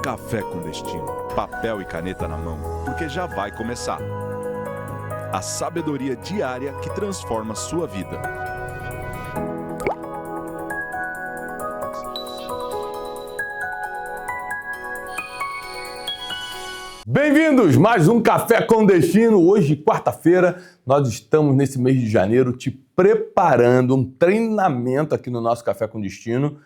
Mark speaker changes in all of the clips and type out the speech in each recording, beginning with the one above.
Speaker 1: Café com Destino, papel e caneta na mão, porque já vai começar. A sabedoria diária que transforma sua vida.
Speaker 2: Bem-vindos! Mais um Café com Destino. Hoje, quarta-feira, nós estamos nesse mês de janeiro te preparando um treinamento aqui no nosso Café com Destino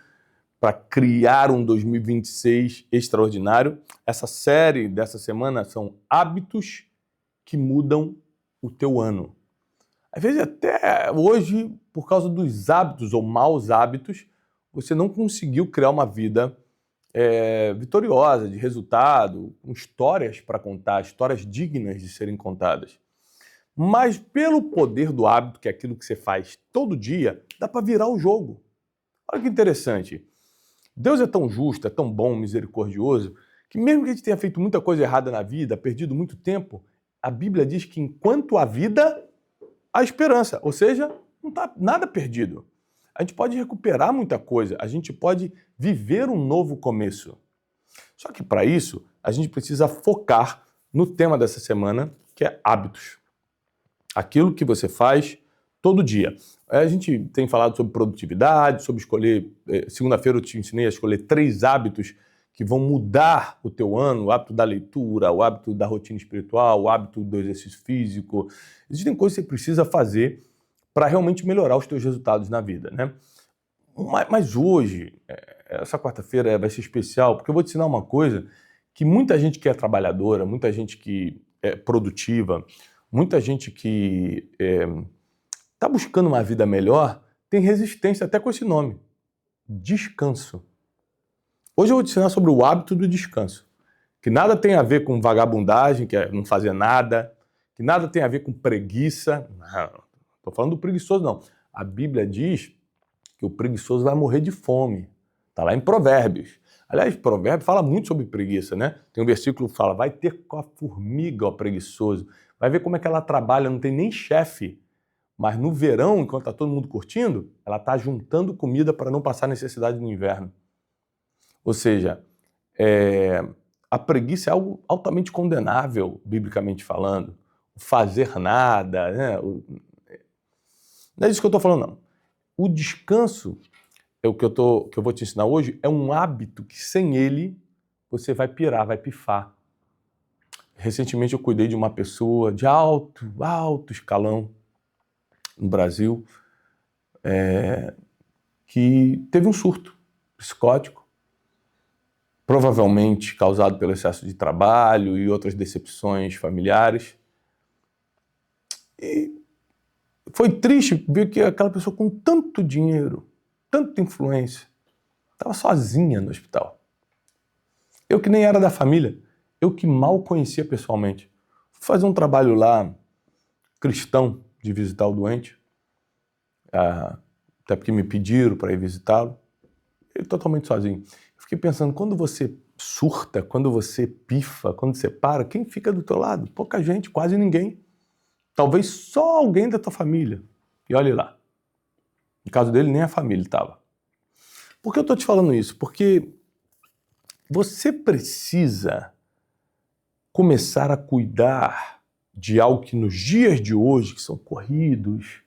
Speaker 2: para criar um 2026 extraordinário. Essa série dessa semana são hábitos que mudam o teu ano. Às vezes até hoje, por causa dos hábitos ou maus hábitos, você não conseguiu criar uma vida vitoriosa, de resultado, com histórias para contar, histórias dignas de serem contadas. Mas pelo poder do hábito, que é aquilo que você faz todo dia, dá para virar o jogo. Olha que interessante. Deus é tão justo, é tão bom, misericordioso, que mesmo que a gente tenha feito muita coisa errada na vida, perdido muito tempo, a Bíblia diz que enquanto há vida, há esperança. Ou seja, não está nada perdido. A gente pode recuperar muita coisa, a gente pode viver um novo começo. Só que para isso, a gente precisa focar no tema dessa semana, que é hábitos. Aquilo que você faz todo dia. A gente tem falado sobre produtividade, sobre escolher... Segunda-feira eu te ensinei a escolher 3 hábitos que vão mudar o teu ano, o hábito da leitura, o hábito da rotina espiritual, o hábito do exercício físico. Existem coisas que você precisa fazer para realmente melhorar os teus resultados na vida, né? Mas hoje, essa quarta-feira vai ser especial, porque eu vou te ensinar uma coisa que muita gente que é trabalhadora, muita gente que é produtiva, muita gente que está buscando uma vida melhor, tem resistência até com esse nome, descanso. Hoje eu vou te ensinar sobre o hábito do descanso, que nada tem a ver com vagabundagem, que é não fazer nada, que nada tem a ver com preguiça. Não estou falando do preguiçoso, não. A Bíblia diz que o preguiçoso vai morrer de fome. Está lá em Provérbios. Aliás, Provérbios fala muito sobre preguiça, né? Tem um versículo que fala, vai ter com a formiga, ó preguiçoso. Vai ver como é que ela trabalha, não tem nem chefe. Mas no verão, enquanto está todo mundo curtindo, ela está juntando comida para não passar necessidade no inverno. Ou seja, a preguiça é algo altamente condenável, biblicamente falando. O fazer nada, né? Não é isso que eu estou falando, não. O descanso, o que eu vou te ensinar hoje, é um hábito que sem ele você vai pirar, vai pifar. Recentemente eu cuidei de uma pessoa de alto escalão no Brasil, que teve um surto psicótico, provavelmente causado pelo excesso de trabalho e outras decepções familiares. E foi triste ver que aquela pessoa com tanto dinheiro, tanta influência, estava sozinha no hospital. Eu que nem era da família, eu que mal conhecia pessoalmente. Fui fazer um trabalho lá, cristão, de visitar o doente, até porque me pediram para ir visitá-lo, ele totalmente sozinho. Eu fiquei pensando, quando você surta, quando você pifa, quando você para, quem fica do teu lado? Pouca gente, quase ninguém. Talvez só alguém da tua família. E olhe lá. No caso dele, nem a família estava. Por que eu estou te falando isso? Porque você precisa começar a cuidar de algo que nos dias de hoje, que são corridos,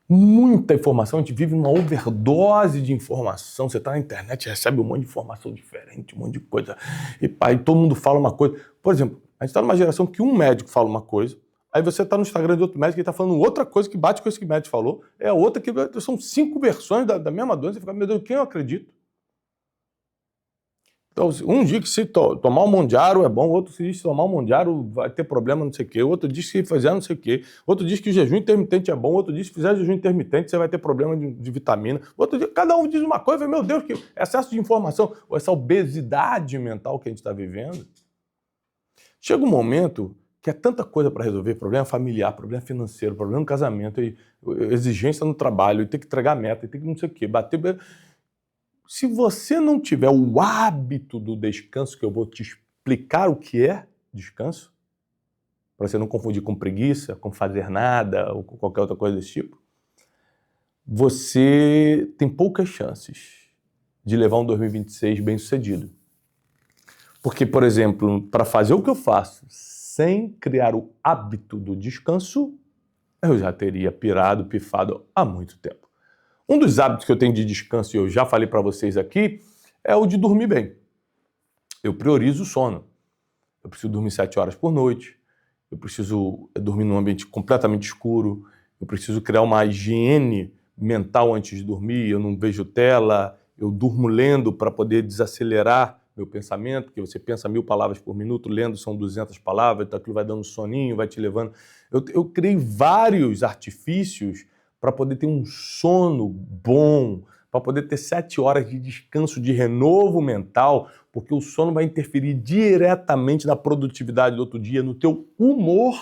Speaker 2: muita informação, a gente vive uma overdose de informação. Você está na internet, recebe um monte de informação diferente, um monte de coisa. E todo mundo fala uma coisa. Por exemplo, a gente está numa geração que um médico fala uma coisa, aí você está no Instagram de outro médico que está falando outra coisa que bate com isso que o médico falou, é outra que são 5 versões da mesma doença. Você fica, meu Deus, quem eu acredito? Então, um diz que se tomar o Mondiaro é bom, outro diz que se tomar o Mondiaro vai ter problema, não sei o quê, outro diz que se fizer não sei o quê, outro diz que o jejum intermitente é bom, outro diz que se fizer jejum intermitente você vai ter problema de vitamina, outro diz, cada um diz uma coisa, meu Deus, que excesso de informação, essa obesidade mental que a gente está vivendo. Chega um momento que é tanta coisa para resolver, problema familiar, problema financeiro, problema no casamento, exigência no trabalho, tem que entregar meta, tem que não sei o quê, bater... Se você não tiver o hábito do descanso, que eu vou te explicar o que é descanso, para você não confundir com preguiça, com fazer nada ou com qualquer outra coisa desse tipo, você tem poucas chances de levar um 2026 bem sucedido. Porque, por exemplo, para fazer o que eu faço sem criar o hábito do descanso, eu já teria pifado há muito tempo. Um dos hábitos que eu tenho de descanso, e eu já falei para vocês aqui, é o de dormir bem. Eu priorizo o sono. Eu preciso dormir 7 horas por noite, eu preciso dormir num ambiente completamente escuro, eu preciso criar uma higiene mental antes de dormir, eu não vejo tela, eu durmo lendo para poder desacelerar meu pensamento, porque você pensa 1000 palavras por minuto, lendo são 200 palavras, então aquilo vai dando soninho, vai te levando. Eu criei vários artifícios para poder ter um sono bom, para poder ter 7 horas de descanso, de renovo mental, porque o sono vai interferir diretamente na produtividade do outro dia, no teu humor.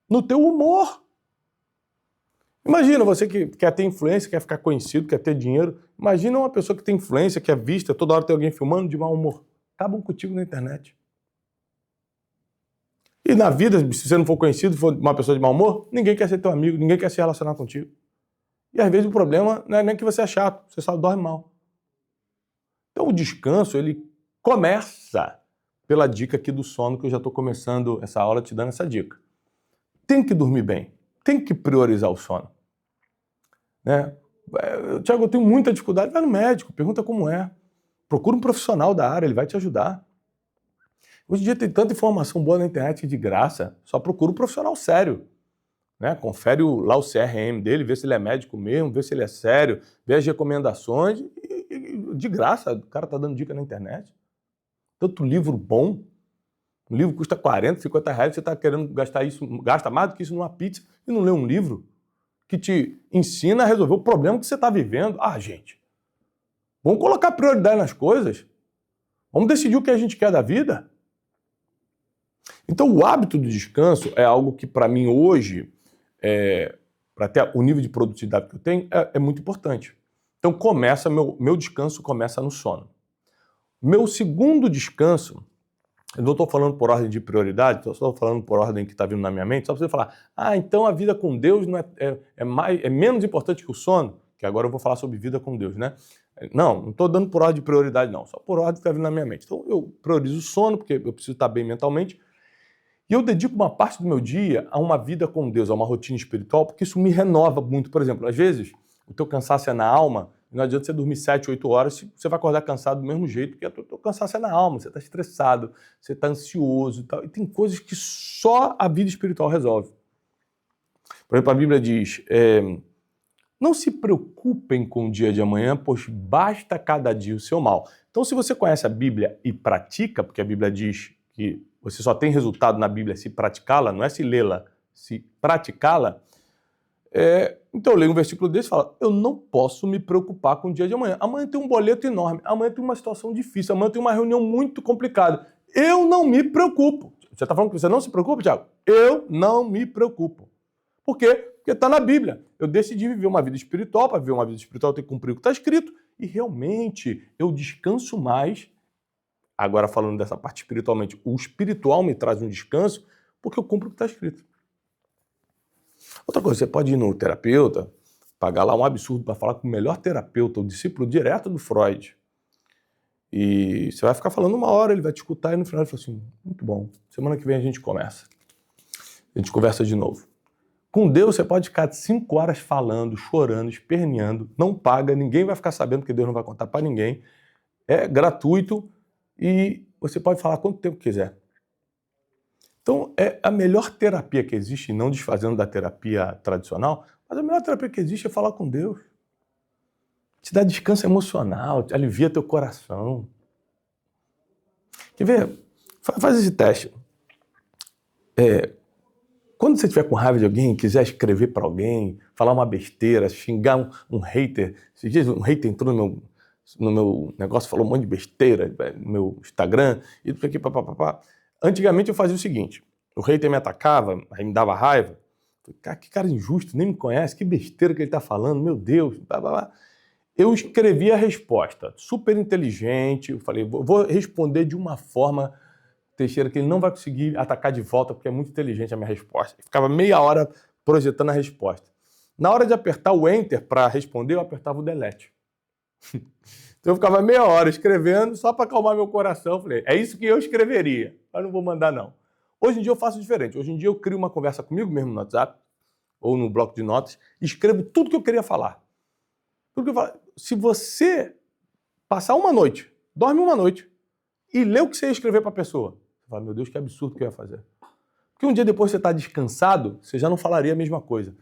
Speaker 2: No teu humor. Imagina você que quer ter influência, quer ficar conhecido, quer ter dinheiro. Imagina uma pessoa que tem influência, que é vista, toda hora tem alguém filmando de mau humor. Acabam contigo na internet. E na vida, se você não for conhecido, for uma pessoa de mau humor, ninguém quer ser teu amigo, ninguém quer se relacionar contigo. E às vezes o problema não é nem que você é chato, você só dorme mal. Então o descanso, ele começa pela dica aqui do sono, que eu já estou começando essa aula te dando essa dica. Tem que dormir bem, tem que priorizar o sono. Né? Tiago, eu tenho muita dificuldade, vai no médico, pergunta como é. Procura um profissional da área, ele vai te ajudar. Hoje em dia tem tanta informação boa na internet de graça, só procura um profissional sério. Né? Confere lá o CRM dele, vê se ele é médico mesmo, vê se ele é sério, vê as recomendações e de graça, o cara tá dando dica na internet. Tanto livro bom, um livro custa 40, 50 reais, você está querendo gastar isso, gasta mais do que isso numa pizza e não lê um livro que te ensina a resolver o problema que você está vivendo. Ah, gente, vamos colocar prioridade nas coisas, vamos decidir o que a gente quer da vida. Então o hábito do descanso é algo que para mim hoje, para ter o nível de produtividade que eu tenho, é muito importante. Então meu descanso começa no sono. Meu segundo descanso, eu não estou falando por ordem de prioridade, estou falando por ordem que está vindo na minha mente, só para você falar, então a vida com Deus não é menos importante que o sono, que agora eu vou falar sobre vida com Deus, né? Não estou dando por ordem de prioridade não, só por ordem que está vindo na minha mente. Então eu priorizo o sono, porque eu preciso estar bem mentalmente, e eu dedico uma parte do meu dia a uma vida com Deus, a uma rotina espiritual, porque isso me renova muito. Por exemplo, às vezes o teu cansaço é na alma, não adianta você dormir 7, 8 horas, você vai acordar cansado do mesmo jeito, porque o teu cansaço é na alma, você está estressado, você está ansioso e tal. E tem coisas que só a vida espiritual resolve. Por exemplo, a Bíblia diz, não se preocupem com o dia de amanhã, pois basta cada dia o seu mal. Então, se você conhece a Bíblia e pratica, porque a Bíblia diz que você só tem resultado na Bíblia se praticá-la, não é se lê-la, se praticá-la, então eu leio um versículo desse e falo, eu não posso me preocupar com o dia de amanhã. Amanhã tem um boleto enorme, amanhã tem uma situação difícil, amanhã tem uma reunião muito complicada. Eu não me preocupo. Você está falando que você não se preocupa, Tiago? Eu não me preocupo. Por quê? Porque está na Bíblia. Eu decidi viver uma vida espiritual, para viver uma vida espiritual eu tenho que cumprir o que está escrito, e realmente eu descanso mais. Agora falando dessa parte espiritualmente, o espiritual me traz um descanso porque eu cumpro o que está escrito. Outra coisa, você pode ir no terapeuta, pagar lá um absurdo para falar com o melhor terapeuta, o discípulo direto do Freud. E você vai ficar falando 1 hora, ele vai te escutar e no final ele fala assim, muito bom, semana que vem a gente começa. A gente conversa de novo. Com Deus você pode ficar 5 horas falando, chorando, esperneando, não paga, ninguém vai ficar sabendo porque Deus não vai contar para ninguém. É gratuito e você pode falar quanto tempo quiser. Então, é a melhor terapia que existe, não desfazendo da terapia tradicional, mas a melhor terapia que existe é falar com Deus. Te dá descanso emocional, te alivia teu coração. Quer ver? Faz esse teste. Quando você estiver com raiva de alguém, quiser escrever para alguém, falar uma besteira, xingar um hater, esses dias um hater entrou no meu negócio, falou um monte de besteira no meu Instagram, e tudo aqui, papapá. Antigamente eu fazia o seguinte, o hater me atacava, aí me dava raiva, falei, que cara injusto, nem me conhece, que besteira que ele está falando, meu Deus, blá. Eu escrevi a resposta, super inteligente, eu falei, vou responder de uma forma, Teixeira, que ele não vai conseguir atacar de volta, porque é muito inteligente a minha resposta. Eu ficava meia hora projetando a resposta. Na hora de apertar o Enter para responder, eu apertava o Delete. Então Eu ficava meia hora escrevendo só para acalmar meu coração. Falei, é isso que eu escreveria, mas não vou mandar não. Hoje em dia eu faço diferente. Hoje em dia eu crio uma conversa comigo mesmo no WhatsApp ou no bloco de notas e escrevo tudo que eu queria falar. Tudo que eu falo. Se você passar uma noite, dorme uma noite e lê o que você ia escrever para a pessoa, você fala, meu Deus, que absurdo que eu ia fazer. Porque um dia depois você está descansado, você já não falaria a mesma coisa.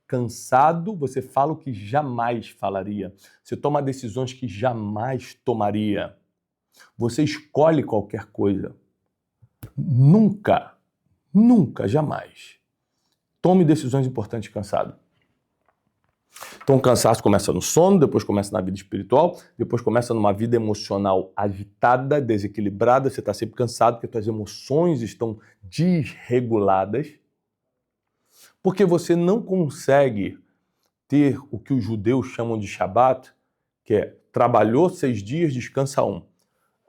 Speaker 2: Cansado, você fala o que jamais falaria. Você toma decisões que jamais tomaria. Você escolhe qualquer coisa. Nunca, jamais tome decisões importantes cansado. Então o cansaço começa no sono, depois começa na vida espiritual, depois começa numa vida emocional agitada, desequilibrada, você está sempre cansado porque suas emoções estão desreguladas, porque você não consegue ter o que os judeus chamam de Shabat, que é trabalhou 6 dias, descansa 1.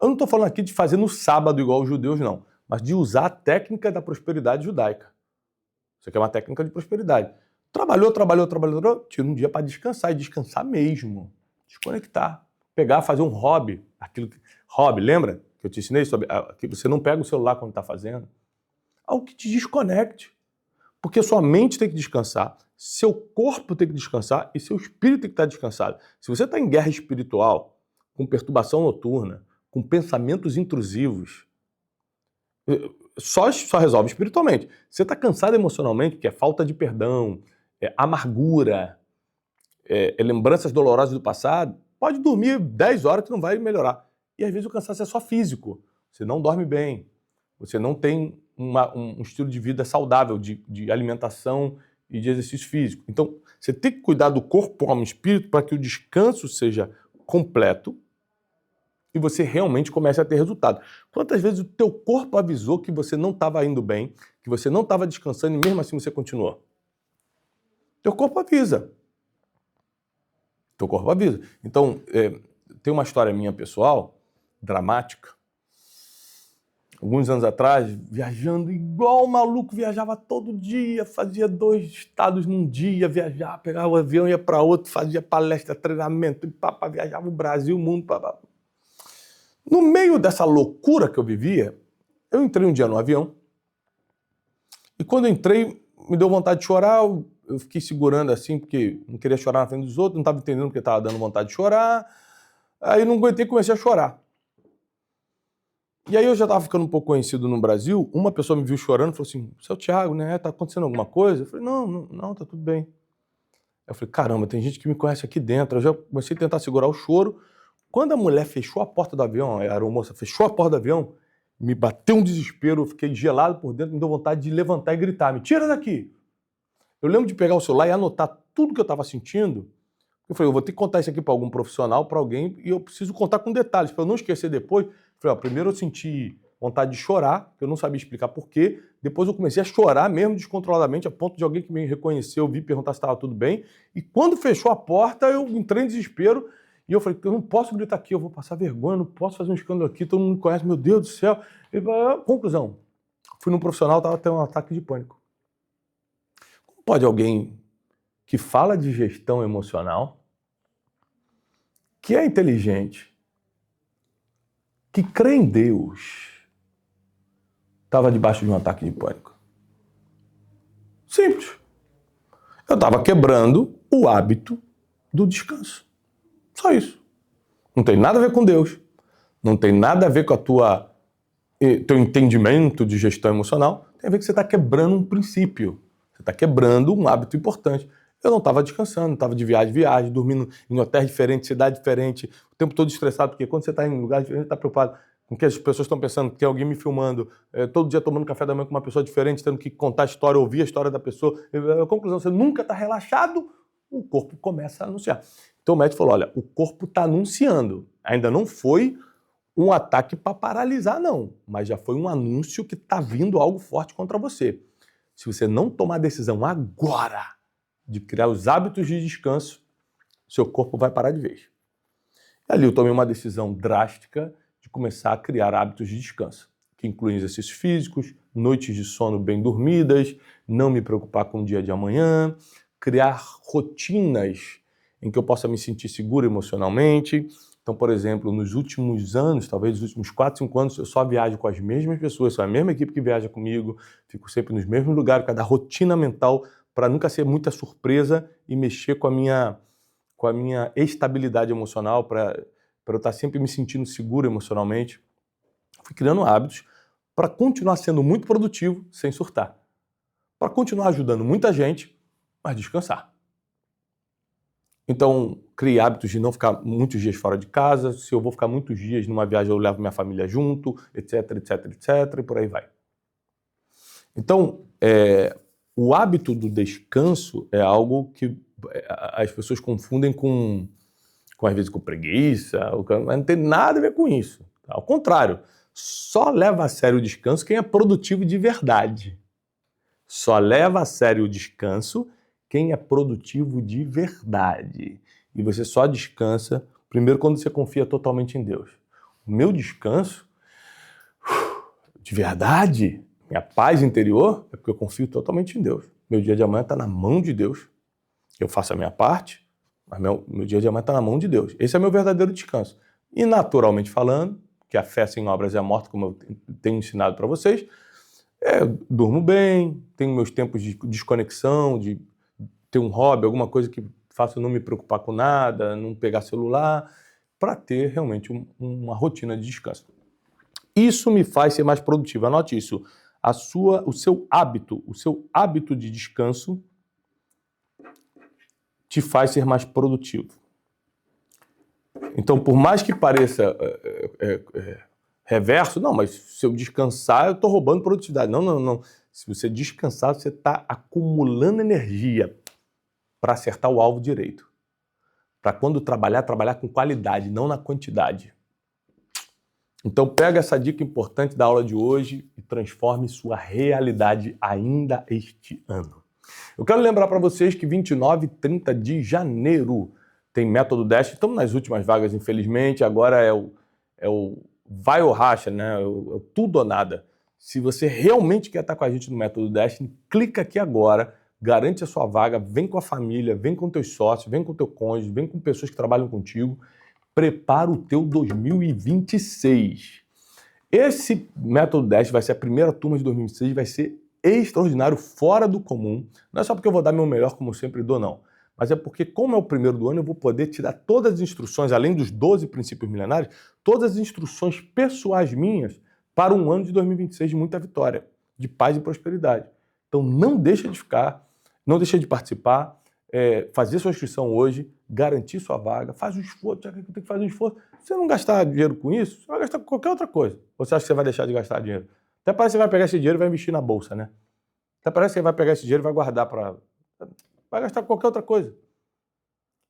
Speaker 2: Eu não estou falando aqui de fazer no sábado igual os judeus, não, mas de usar a técnica da prosperidade judaica. Isso aqui é uma técnica de prosperidade. Trabalhou, tira um dia para descansar, e descansar mesmo. Desconectar. Pegar, fazer um hobby. Hobby, lembra que eu te ensinei sobre que você não pega o celular quando está fazendo? Algo que te desconecte. Porque sua mente tem que descansar, seu corpo tem que descansar e seu espírito tem que estar descansado. Se você está em guerra espiritual, com perturbação noturna, com pensamentos intrusivos, só resolve espiritualmente. Você está cansado emocionalmente, que é falta de perdão, amargura, lembranças dolorosas do passado, pode dormir 10 horas que não vai melhorar. E às vezes o cansaço é só físico. Você não dorme bem, você não tem um estilo de vida saudável, de alimentação e de exercício físico. Então, você tem que cuidar do corpo, alma e espírito para que o descanso seja completo e você realmente comece a ter resultado. Quantas vezes o teu corpo avisou que você não estava indo bem, que você não estava descansando e mesmo assim você continuou? Teu corpo avisa. Teu corpo avisa. Então, tem uma história minha pessoal, dramática. Alguns anos atrás, viajando igual maluco, viajava todo dia, fazia 2 estados num dia, viajava, pegava o avião, ia para outro, fazia palestra, treinamento, e viajava o Brasil, o mundo. No meio dessa loucura que eu vivia, eu entrei um dia no avião e quando eu entrei, me deu vontade de chorar, eu fiquei segurando assim, porque não queria chorar na frente dos outros, não estava entendendo porque estava dando vontade de chorar, aí não aguentei e comecei a chorar. E aí eu já estava ficando um pouco conhecido no Brasil, uma pessoa me viu chorando e falou assim, você é o Thiago, né? Tá acontecendo alguma coisa? Eu falei, não, tá tudo bem. Eu falei, caramba, tem gente que me conhece aqui dentro. Eu já comecei a tentar segurar o choro. Quando a mulher fechou a porta do avião, a aeromoça fechou a porta do avião, me bateu um desespero, eu fiquei gelado por dentro, me deu vontade de levantar e gritar, me tira daqui. Eu lembro de pegar o celular e anotar tudo que eu estava sentindo. Eu falei, eu vou ter que contar isso aqui para algum profissional, para alguém, e eu preciso contar com detalhes, para eu não esquecer depois. Eu falei, primeiro eu senti vontade de chorar, que eu não sabia explicar por quê. Depois eu comecei a chorar mesmo descontroladamente, a ponto de alguém que me reconheceu vir perguntar se estava tudo bem. E quando fechou a porta, eu entrei em desespero. E eu falei, eu não posso gritar aqui, eu vou passar vergonha, não posso fazer um escândalo aqui, todo mundo me conhece, meu Deus do céu. E, conclusão, fui num profissional, estava tendo um ataque de pânico. Como pode alguém que fala de gestão emocional, que é inteligente, que crê em Deus, estava debaixo de um ataque de pânico? Simples. Eu estava quebrando o hábito do descanso. Só isso. Não tem nada a ver com Deus. Não tem nada a ver com teu entendimento de gestão emocional. Tem a ver que você está quebrando um princípio. Você está quebrando um hábito importante. Eu não estava descansando, estava de viagem, dormindo em hotéis diferentes, cidade diferente, o tempo todo estressado, porque quando você está em lugar diferente, você está preocupado com o que as pessoas estão pensando, que tem alguém me filmando, todo dia tomando café da manhã com uma pessoa diferente, tendo que contar a história, ouvir a história da pessoa. A conclusão, você nunca está relaxado, o corpo começa a anunciar. Então o médico falou, olha, o corpo está anunciando, ainda não foi um ataque para paralisar, não, mas já foi um anúncio que está vindo algo forte contra você. Se você não tomar a decisão agora de criar os hábitos de descanso, seu corpo vai parar de vez. E ali eu tomei uma decisão drástica de começar a criar hábitos de descanso, que incluem exercícios físicos, noites de sono bem dormidas, não me preocupar com o dia de amanhã, criar rotinas em que eu possa me sentir seguro emocionalmente, Então, por exemplo, nos últimos anos, talvez nos últimos 4, 5 anos, eu só viajo com as mesmas pessoas, sou a mesma equipe que viaja comigo, fico sempre nos mesmos lugares, para dar rotina mental, para nunca ser muita surpresa e mexer com a minha estabilidade emocional, para eu estar sempre me sentindo seguro emocionalmente. Fui criando hábitos para continuar sendo muito produtivo sem surtar. Para continuar ajudando muita gente, mas descansar. Então, criei hábitos de não ficar muitos dias fora de casa. Se eu vou ficar muitos dias numa viagem, eu levo minha família junto, etc, etc, etc, e por aí vai. Então, o hábito do descanso é algo que as pessoas confundem com às vezes, com preguiça, mas não tem nada a ver com isso. Ao contrário, só leva a sério o descanso quem é produtivo de verdade. Só leva a sério o descanso quem é produtivo de verdade. E você só descansa, primeiro, quando você confia totalmente em Deus. O meu descanso, de verdade, minha paz interior, é porque eu confio totalmente em Deus. Meu dia de amanhã está na mão de Deus. Eu faço a minha parte, mas meu dia de amanhã está na mão de Deus. Esse é meu verdadeiro descanso. E, naturalmente falando, que a fé sem obras é morta, como eu tenho ensinado para vocês, durmo bem, tenho meus tempos de desconexão, de ter um hobby, alguma coisa que faça eu não me preocupar com nada, não pegar celular, para ter realmente uma rotina de descanso. Isso me faz ser mais produtivo. Anote isso. O seu hábito de descanso te faz ser mais produtivo. Então, por mais que pareça reverso, não, mas se eu descansar, eu estou roubando produtividade. Não. Se você descansar, você está acumulando energia para acertar o alvo direito. Para quando trabalhar com qualidade, não na quantidade. Então, pega essa dica importante da aula de hoje e transforme sua realidade ainda este ano. Eu quero lembrar para vocês que 29 e 30 de janeiro tem Método Dash. Estamos nas últimas vagas, infelizmente. Agora é o vai ou racha, né? É o tudo ou nada. Se você realmente quer estar com a gente no Método Dash, clica aqui agora, garante a sua vaga, vem com a família, vem com teus sócios, vem com teu cônjuge, vem com pessoas que trabalham contigo. Prepara o teu 2026. Esse Método Dash vai ser a primeira turma de 2026, vai ser extraordinário, fora do comum. Não é só porque eu vou dar meu melhor, como eu sempre dou, não. Mas é porque, como é o primeiro do ano, eu vou poder te dar todas as instruções, além dos 12 princípios milenares, todas as instruções pessoais minhas para um ano de 2026 de muita vitória, de paz e prosperidade. Então não deixa de ficar, não deixa de participar, fazer sua inscrição hoje, garantir sua vaga, faz um esforço, já que tem que fazer um esforço. Se você não gastar dinheiro com isso, você vai gastar com qualquer outra coisa. Ou você acha que você vai deixar de gastar dinheiro? Até parece que você vai pegar esse dinheiro e vai investir na bolsa, né? Até parece que você vai pegar esse dinheiro e vai guardar para... Vai gastar com qualquer outra coisa.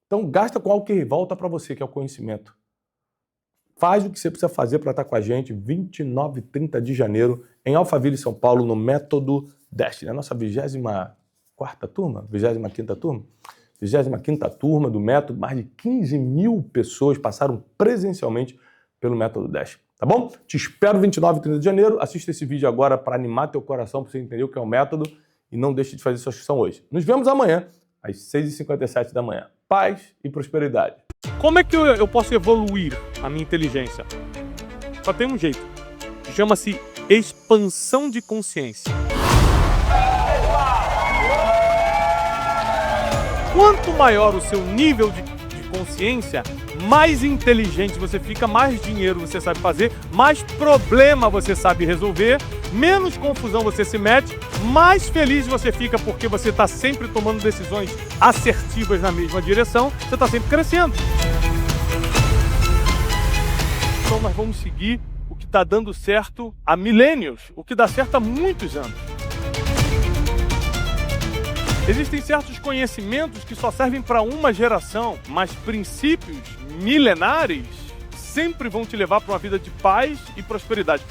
Speaker 2: Então gasta com algo que volta para você, que é o conhecimento. Faz o que você precisa fazer para estar com a gente 29 e 30 de janeiro em Alphaville, São Paulo, no Método Dash. É a nossa 24ª turma? 25ª turma? 25ª turma do Método. Mais de 15 mil pessoas passaram presencialmente pelo Método Dash. Tá bom? Te espero 29 e 30 de janeiro. Assista esse vídeo agora para animar teu coração, para você entender o que é o método. E não deixe de fazer sua inscrição hoje. Nos vemos amanhã, às 6h57 da manhã. Paz e prosperidade.
Speaker 3: Como é que eu posso evoluir a minha inteligência? Só tem um jeito. Chama-se expansão de consciência. Quanto maior o seu nível de consciência, mais inteligente você fica, mais dinheiro você sabe fazer, mais problema você sabe resolver, menos confusão você se mete, mais feliz você fica porque você está sempre tomando decisões assertivas na mesma direção, você está sempre crescendo. Então nós vamos seguir o que está dando certo há milênios, o que dá certo há muitos anos. Existem certos conhecimentos que só servem para uma geração, mas princípios milenares sempre vão te levar para uma vida de paz e prosperidade.